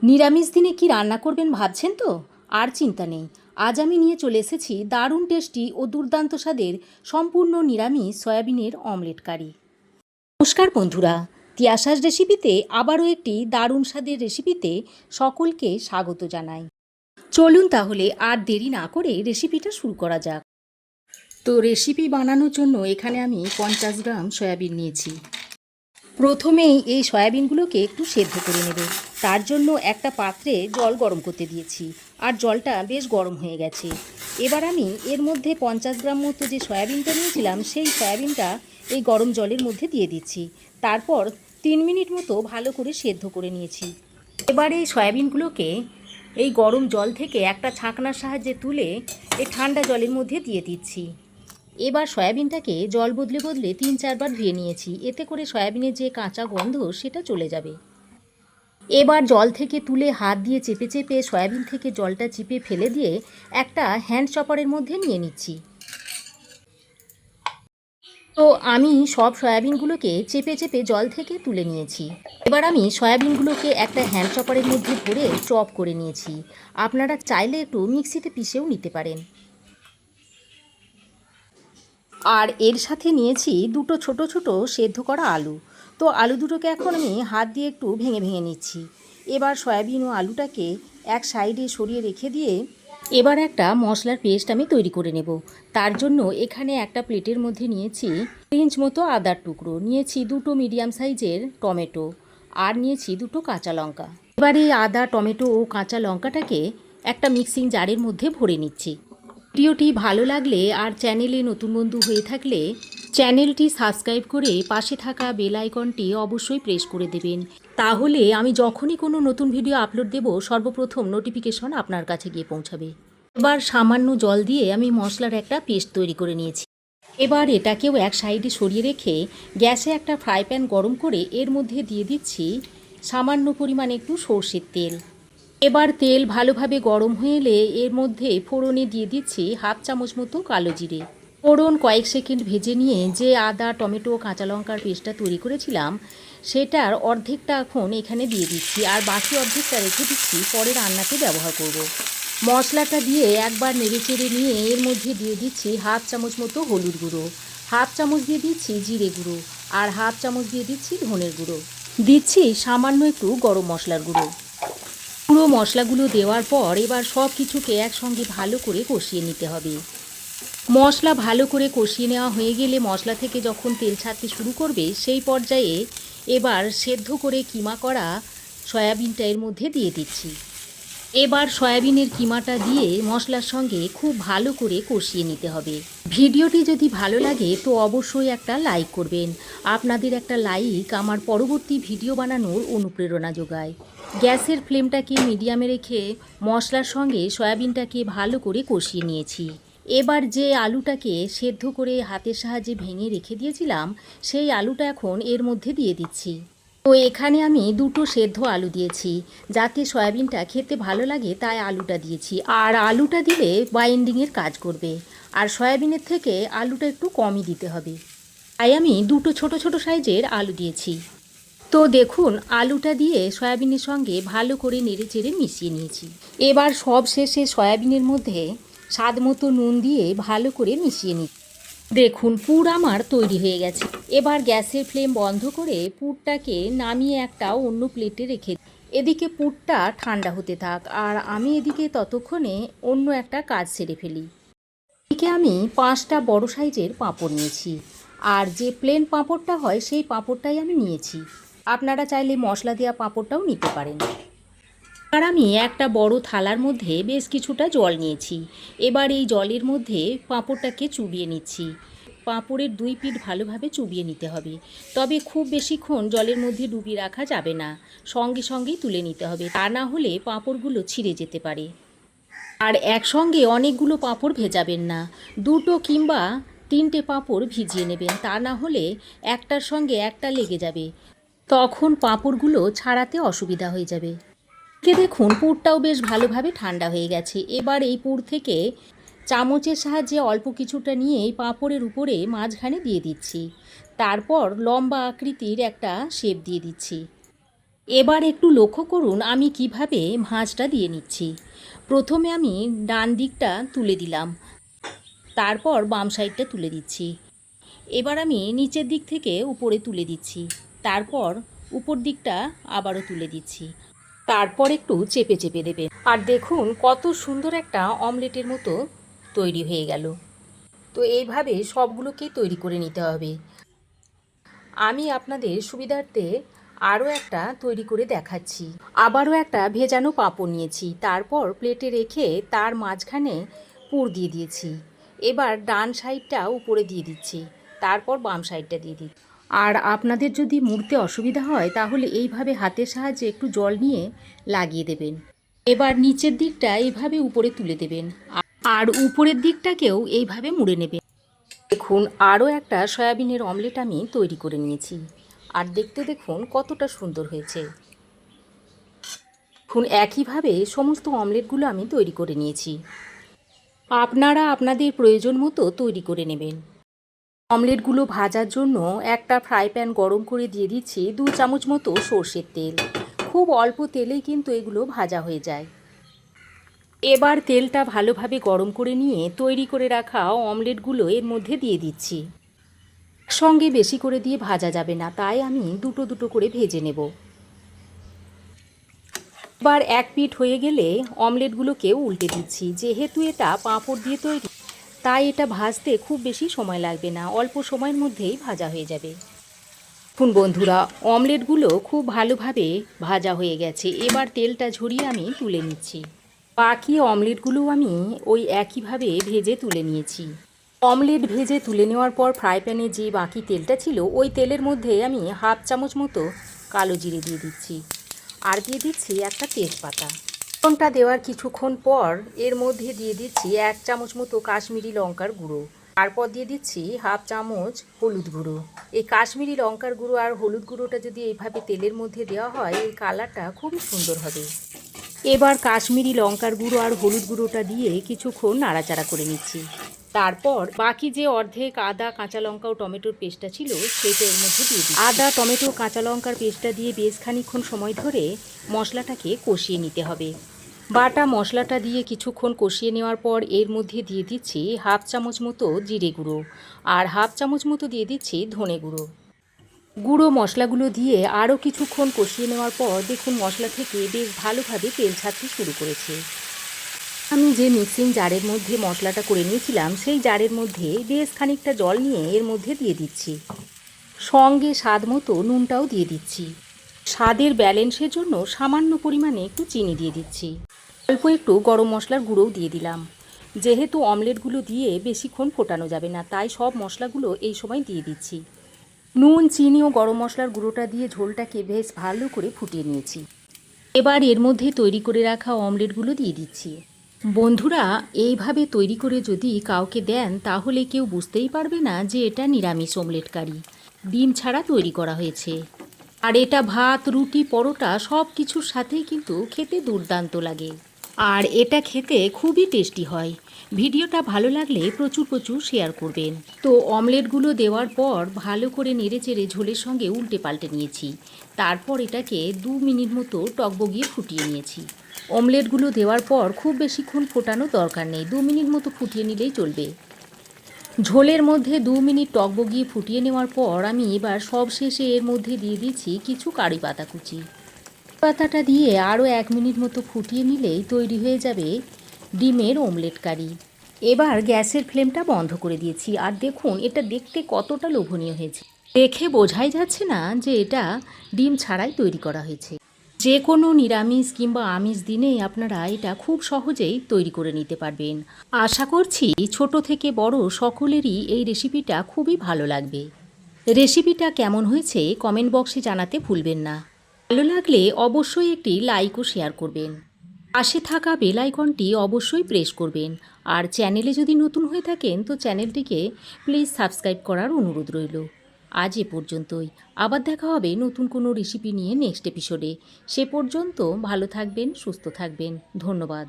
নিরামিষ দিনে কি রান্না করবেন ভাবছেন তো? আর চিন্তা নেই। আজ আমি নিয়ে চলে এসেছি দারুণ টেস্টি ও দুর্দান্ত স্বাদের সম্পূর্ণ নিরামিষ সয়াবিনের অমলেট কারি। নমস্কার বন্ধুরা, তিয়াশাস রেসিপিতে আবারও একটি দারুণ স্বাদের রেসিপিতে সকলকে স্বাগত জানাই। চলুন তাহলে আর দেরি না করে রেসিপিটা শুরু করা যাক। তো রেসিপি বানানোর জন্য এখানে আমি 50 গ্রাম সয়াবিন নিয়েছি। প্রথমেই এই সয়াবিনগুলোকে একটু সেদ্ধ করে নেব। তার জন্য একটা পাত্রে জল গরম করতে দিয়েছি, আর জলটা বেশ গরম হয়ে গেছে। এবার আমি এর মধ্যে 50 গ্রাম মতো যে সয়াবিনটা নিয়েছিলাম সেই সয়াবিনটা এই গরম জলের মধ্যে দিয়ে দিচ্ছি। তারপর 3 মিনিট মতো ভালো করে সেদ্ধ করে নিয়েছি। এবার এই সয়াবিনগুলোকে এই গরম জল থেকে একটা ছাঁকনার সাহায্যে তুলে এই ঠান্ডা জলের মধ্যে দিয়ে দিচ্ছি। এবার সয়াবিনটাকে জল বদলে বদলে 3-4 বার ধুয়ে নিয়েছি। এতে করে সয়াবিনের যে কাঁচা গন্ধ সেটা চলে যাবে। এবার জল থেকে তুলে হাত দিয়ে চেপে চেপে সয়াবিন থেকে জলটা চিপে ফেলে দিয়ে একটা হ্যান্ড চপারের মধ্যে নিয়ে নিচ্ছি। তো আমি সব সয়াবিনগুলোকে চেপে চেপে জল থেকে তুলে নিয়েছি। এবার আমি সয়াবিনগুলোকে একটা হ্যান্ড চপারের মধ্যে ভরে চপ করে নিয়েছি। আপনারা চাইলে একটু মিক্সিতে পিষেও নিতে পারেন। আর এর সাথে নিয়েছি দুটো ছোট ছোট সেদ্ধ করা আলু। তো আলু দুটোকে এখন আমি হাত দিয়ে একটু ভেঙে ভেঙে নিচ্ছি। এবার সয়াবিন ও আলুটাকে এক সাইডে সরিয়ে রেখে দিয়ে এবার একটা মশলার পেস্ট আমি তৈরি করে নেব। তার জন্য এখানে একটা প্লেটের মধ্যে নিয়েছি 3 ইঞ্চ মতো আদার টুকরো, নিয়েছি দুটো মিডিয়াম সাইজের টমেটো, আর নিয়েছি দুটো কাঁচা লঙ্কা। এবার এই আদা, টমেটো ও কাঁচা লঙ্কাটাকে একটা মিক্সিং জারের মধ্যে ভরে নিচ্ছি। ভিডিওটি ভালো লাগলে আর চ্যানেলে নতুন বন্ধু হয়ে থাকলে চ্যানেলটি সাবস্ক্রাইব করে পাশে থাকা বেল আইকনটি অবশ্যই প্রেস করে দেবেন। তাহলে আমি যখনই কোনো নতুন ভিডিও আপলোড দেব সর্বপ্রথম নোটিফিকেশন আপনার কাছে গিয়ে পৌঁছাবে। এবার সামান্য জল দিয়ে আমি মশলার একটা পেস্ট তৈরি করে নিয়েছি। এবার এটাকেও এক সাইডে সরিয়ে রেখে গ্যাসে একটা ফ্রাই প্যান গরম করে এর মধ্যে দিয়ে দিচ্ছি সামান্য পরিমাণে একটু সর্ষের তেল। এবার তেল ভালোভাবে গরম হয়ে এলে এর মধ্যে ফোড়নে দিয়ে দিচ্ছি হাফ চামচ মতো কালো জিরে। ফোড়ন কয়েক সেকেন্ড ভেজে নিয়ে যে আদা, টমেটো, কাঁচা লঙ্কার পেস্টটা তৈরি করেছিলাম সেটার অর্ধেকটা এখন এখানে দিয়ে দিচ্ছি, আর বাকি অর্ধেকটা রেখে দিচ্ছি পরে রান্নাতে ব্যবহার করব। মশলাটা দিয়ে একবার নেড়েচেড়ে নিয়ে এর মধ্যে দিয়ে দিচ্ছি হাফ চামচ মতো হলুদ গুঁড়ো, হাফ চামচ দিয়ে দিচ্ছি জিরে গুঁড়ো, আর হাফ চামচ দিয়ে দিচ্ছি ধনের গুঁড়ো, দিচ্ছি সামান্য একটু গরম মশলার গুঁড়ো। পুরো মশলাগুলো দেওয়ার পর এবার সব কিছুকে একসঙ্গে ভালো করে কষিয়ে নিতে হবে। মশলা ভালো করে কষিয়ে নেওয়া হয়ে গেলে মশলা থেকে যখন তেল ছাড়তে শুরু করবে সেই পর্যায়ে এবার সেদ্ধ করে কিমা করা সয়াবিনটা এর মধ্যে দিয়ে দিচ্ছি। এবার সয়াবিনের কিমাটা দিয়ে মশলার সঙ্গে খুব ভালো করে কষিয়ে নিতে হবে। ভিডিওটি যদি ভালো লাগে তো অবশ্যই একটা লাইক করবেন। আপনাদের একটা লাইক আমার পরবর্তী ভিডিও বানানোর অনুপ্রেরণা যোগায়। গ্যাসের ফ্লেমটাকে মিডিয়ামে রেখে মশলার সঙ্গে সয়াবিনটাকে ভালো করে কষিয়ে নিয়েছি। এবার যে আলুটাকে সেদ্ধ করে হাতের সাহায্যে ভেঙে রেখে দিয়েছিলাম সেই আলুটা এখন এর মধ্যে দিয়ে দিচ্ছি। তো এখানে আমি দুটো সেদ্ধ আলু দিয়েছি, যাতে সয়াবিনটা খেতে ভালো লাগে তাই আলুটা দিয়েছি। আর আলুটা দিলে বাইন্ডিংয়ের কাজ করবে, আর সয়াবিনের থেকে আলুটা একটু কমই দিতে হবে, তাই আমি দুটো ছোট ছোট সাইজের আলু দিয়েছি। তো দেখুন আলুটা দিয়ে সয়াবিনের সঙ্গে ভালো করে নেড়ে চেড়ে মিশিয়ে নিয়েছি। এবার সব শেষে সয়াবিনের মধ্যে স্বাদ মতো নুন দিয়ে ভালো করে মিশিয়ে নিচ্ছি। দেখুন পুর আমার তৈরি হয়ে গেছে। এবার গ্যাসের ফ্লেম বন্ধ করে পুরটাকে নামিয়ে একটা অন্য প্লেটে রেখে এদিকে পুরটা ঠান্ডা হতে থাক, আর আমি এদিকে ততক্ষণে অন্য একটা কাজ সেরে ফেলি। এদিকে আমি 5টা বড় সাইজের পাঁপড় নিয়েছি, আর যে প্লেন পাঁপড়টা হয় সেই পাঁপড়টাই আমি নিয়েছি। আপনারা চাইলে মশলা দেওয়া পাঁপড়টাও নিতে পারেন। আর আমি একটা বড় থালার মধ্যে বেশ কিছুটা জল নিয়েছি। এবার এই জলের মধ্যে পাঁপড়টাকে চুবিয়ে নিচ্ছি। পাঁপড়ের 2 পিঠ ভালোভাবে চুবিয়ে নিতে হবে, তবে খুব বেশিক্ষণ জলের মধ্যে ডুবিয়ে রাখা যাবে না, সঙ্গে সঙ্গেই তুলে নিতে হবে, তা না হলে পাঁপড়গুলো ছিঁড়ে যেতে পারে। আর একসঙ্গে অনেকগুলো পাঁপড় ভেজাবেন না, 2টো কিংবা 3টে পাঁপড় ভিজিয়ে নেবেন, তা না হলে একটার সঙ্গে একটা লেগে যাবে, তখন পাঁপড়গুলো ছাড়াতে অসুবিধা হয়ে যাবে। দেখুন পুরটাও বেশ ভালোভাবে ঠান্ডা হয়ে গেছে। এবার এই পুর থেকে চামচের সাহায্যে অল্প কিছুটা নিয়ে এই পাঁপড়ের উপরে মাঝখানে দিয়ে দিচ্ছি। তারপর লম্বা আকৃতির একটা শেপ দিয়ে দিচ্ছি। এবার একটু লক্ষ্য করুন আমি কিভাবে ভাঁজটা দিয়ে নিচ্ছি। প্রথমে আমি ডান দিকটা তুলে দিলাম, তারপর বাম সাইডটা তুলে দিচ্ছি। এবার আমি নিচের দিক থেকে উপরে তুলে দিচ্ছি, তারপর উপর দিকটা আবারও তুলে দিচ্ছি। তারপর একটু চেপে চেপে দেবেন, আর দেখুন কত সুন্দর একটা অমলেটের মতো তৈরি হয়ে গেল। তো এইভাবে সবগুলোকেই তৈরি করে নিতে হবে। আমি আপনাদের সুবিধার্থে আরও একটা তৈরি করে দেখাচ্ছি। আবারও একটা ভেজানো পাঁপড় নিয়েছি, তারপর প্লেটে রেখে তার মাঝখানে পুর দিয়ে দিয়েছি। এবার ডান সাইডটা উপরে দিয়ে দিচ্ছি, তারপর বাম সাইডটা দিয়ে দিচ্ছি। আর আপনাদের যদি মুড়তে অসুবিধা হয় তাহলে এইভাবে হাতের সাহায্যে একটু জল নিয়ে লাগিয়ে দেবেন। এবার নিচের দিকটা এইভাবে উপরে তুলে দেবেন, আর উপরের দিকটাকেও এইভাবে মুড়ে নেবেন। দেখুন আরও একটা সয়াবিনের অমলেট আমি তৈরি করে নিয়েছি, আর দেখতে দেখুন কতটা সুন্দর হয়েছে। দেখুন একইভাবে সমস্ত অমলেটগুলো আমি তৈরি করে নিয়েছি। আপনারা আপনাদের প্রয়োজন মতো তৈরি করে নেবেন। অমলেটগুলো ভাজার জন্য একটা ফ্রাই প্যান গরম করে দিয়ে দিচ্ছি 2 চামচ মতো সর্ষের তেল। খুব অল্প তেলেই কিন্তু এগুলো ভাজা হয়ে যায়। এবার তেলটা ভালোভাবে গরম করে নিয়ে তৈরি করে রাখা অমলেটগুলো এর মধ্যে দিয়ে দিচ্ছি। একসঙ্গে বেশি করে দিয়ে ভাজা যাবে না, তাই আমি দুটো দুটো করে ভেজে নেব। এবার এক পিঠ হয়ে গেলে অমলেটগুলোকেও উল্টে দিচ্ছি। যেহেতু এটা পাঁপড় দিয়ে তৈরি, তাই এটা ভাজতে খুব বেশি সময় লাগবে না, অল্প সময়ের মধ্যেই ভাজা হয়ে যাবে। দেখুন বন্ধুরা, অমলেটগুলো খুব ভালোভাবে ভাজা হয়ে গেছে। এবার তেলটা ঝরিয়ে আমি তুলে নিচ্ছি। বাকি অমলেটগুলোও আমি ওই একইভাবে ভেজে তুলে নিয়েছি। অমলেট ভেজে তুলে নেওয়ার পর ফ্রাই প্যানে যে বাকি তেলটা ছিল ওই তেলের মধ্যে আমি হাফ চামচ মতো কালো জিরে দিয়ে দিচ্ছি, আর দিয়ে দিচ্ছি একটা তেজপাতা। ফোড়নটা দেওয়ার কিছুক্ষণ পর এর মধ্যে দিয়ে দিচ্ছি 1 চামচ মতো কাশ্মীরি লঙ্কার গুঁড়ো, তারপর দিয়ে দিচ্ছি হাফ চামচ হলুদ গুঁড়ো। এই কাশ্মীরি লঙ্কার গুঁড়ো আর হলুদ গুঁড়োটা যদি এইভাবে তেলের মধ্যে দেওয়া হয় এই কালারটা খুবই সুন্দর হবে। এবার কাশ্মীরি লঙ্কার গুঁড়ো আর হলুদ গুঁড়োটা দিয়ে কিছুক্ষণ নাড়াচাড়া করে নিচ্ছি। তারপর বাকি যে অর্ধেক আদা, কাঁচা লঙ্কা ও টমেটোর পেস্টটা ছিল সেটা এর মধ্যে দিয়ে দিই। আদা, টমেটো, কাঁচা লঙ্কার পেস্টটা দিয়ে বেশ খানিকক্ষণ সময় ধরে মশলাটাকে কষিয়ে নিতে হবে। বাটা মশলাটা দিয়ে কিছুক্ষণ কষিয়ে নেওয়ার পর এর মধ্যে দিয়ে দিচ্ছি হাফ চামচ মতো জিরে গুঁড়ো, আর হাফ চামচ মতো দিয়ে দিচ্ছি ধনে গুঁড়ো। গুঁড়ো মশলাগুলো দিয়ে আরও কিছুক্ষণ কষিয়ে নেওয়ার পর দেখুন মশলা থেকে বেশ ভালোভাবে তেল ছাড়তে শুরু করেছে। আমি যে মিক্সিং জারের মধ্যে মশলাটা করে নিয়েছিলাম সেই জারের মধ্যে বেশ খানিকটা জল নিয়ে এর মধ্যে দিয়ে দিচ্ছি। সঙ্গে স্বাদ মতো নুনটাও দিয়ে দিচ্ছি। স্বাদের ব্যালেন্সের জন্য সামান্য পরিমাণে একটু চিনি দিয়ে দিচ্ছি। অল্প একটু গরম মশলার গুঁড়োও দিয়ে দিলাম। যেহেতু অমলেটগুলো দিয়ে বেশিক্ষণ ফোটানো যাবে না, তাই সব মশলাগুলো এই সময় দিয়ে দিচ্ছি। নুন, চিনি ও গরম মশলার গুঁড়োটা দিয়ে ঝোলটাকে বেশ ভালো করে ফুটিয়ে নিয়েছি। এবার এর মধ্যে তৈরি করে রাখা অমলেটগুলো দিয়ে দিচ্ছি। বন্ধুরা, এইভাবে তৈরি করে যদি কাউকে দেন তাহলে কেউ বুঝতেই পারবে না যে এটা নিরামিষ অমলেট কারি, ডিম ছাড়া তৈরি করা হয়েছে। আর এটা ভাত, রুটি, পরোটা সব কিছুর সাথেই কিন্তু খেতে দুর্দান্ত লাগে, আর এটা খেতে খুবই টেস্টি হয়। ভিডিওটা ভালো লাগলে প্রচুর প্রচুর শেয়ার করবেন। তো অমলেটগুলো দেওয়ার পর ভালো করে নেড়েচেড়ে ঝোলের সঙ্গে উল্টে পাল্টে নিয়েছি। তারপর এটাকে 2 মিনিট মতো টকবগিয়ে ফুটিয়ে নিয়েছি। অমলেটগুলো দেওয়ার পর খুব বেশিক্ষণ ফোটানো দরকার নেই, 2 মিনিট মতো ফুটিয়ে নিলেই চলবে। ঝোলের মধ্যে 2 মিনিট টকবগিয়ে ফুটিয়ে নেওয়ার পর আমি এবার সব শেষে এর মধ্যে দিয়ে দিচ্ছি কিছু কারি পাতা কুচি। পাতাটা দিয়ে আরও 1 মিনিট মতো ফুটিয়ে নিলেই তৈরি হয়ে যাবে ডিমের অমলেট কারি। এবার গ্যাসের ফ্লেমটা বন্ধ করে দিয়েছি, আর দেখুন এটা দেখতে কতটা লোভনীয় হয়েছে। দেখে বোঝাই যাচ্ছে না যে এটা ডিম ছাড়াই তৈরি করা হয়েছে। যে কোনো নিরামিষ কিংবা আমিষ দিনেই আপনারা এটা খুব সহজেই তৈরি করে নিতে পারবেন। আশা করছি ছোট থেকে বড় সকলেরই এই রেসিপিটা খুবই ভালো লাগবে। রেসিপিটা কেমন হয়েছে কমেন্ট বক্সে জানাতে ভুলবেন না। ভালো লাগলে অবশ্যই একটি লাইক ও শেয়ার করবেন। পাশে থাকা বেল আইকনটি অবশ্যই প্রেস করবেন। আর চ্যানেলে যদি নতুন হয়ে থাকেন তো চ্যানেলটিকে প্লিজ সাবস্ক্রাইব করার অনুরোধ রইল। আজ এ পর্যন্তই। আবার দেখা হবে নতুন কোনো রেসিপি নিয়ে নেক্সট এপিসোডে। সে পর্যন্ত ভালো থাকবেন, সুস্থ থাকবেন। ধন্যবাদ।